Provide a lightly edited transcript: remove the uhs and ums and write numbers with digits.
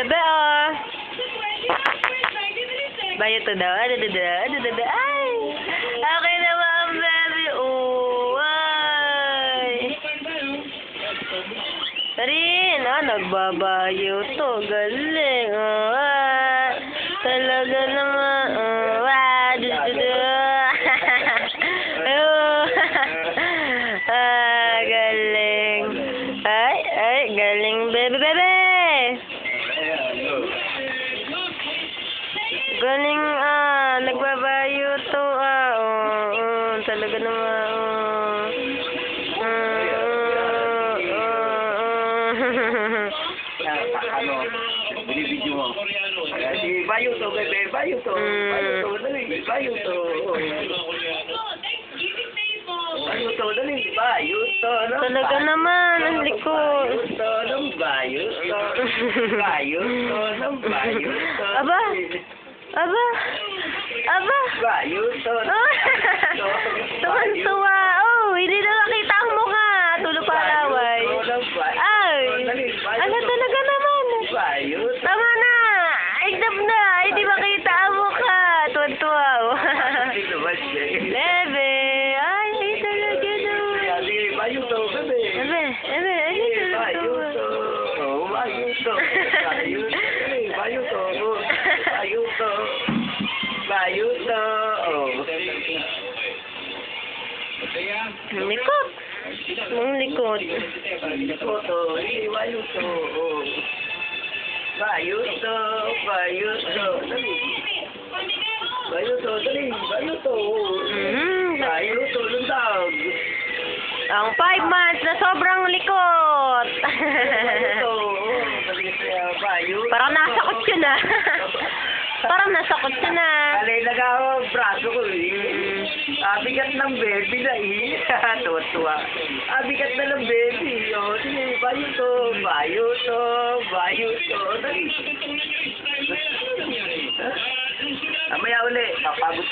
bebe, oh. Bayo to daw. Ay! Okay naman, baby. Oh, ay. Tarin, nagbabayo to. Galing, oh, ay. Talaga naman, oh, ay. Oh, galing. Ay, galing, bebe. Galing, nagbabayo to, talaga naman, Ano, binibidyo mo. Si Bayo to, bebe, Bayo to, dali, Bayo to. Talaga naman, ang likod. Aba? Tuwan-tuwa. Oh, hindi na nakita ang mukha. Tulog pa laway. Ay, ano talaga naman? Tama na. Igdap na. Hindi makita ang mukha. Tuwan-tuwa. Bebe. Ay, hindi talaga naman. Bebe. Bayuto. Ang likod. Ang likod. Lundag. Ang 5 months na sobrang likod. Parang nasa kotse na. Parang nasa kotse na. Alay nag-awa braso ko bigat ng baby na tuwa. Bigat na ng baby. Sige, bayuto. Dali. Mamaya uli, papagod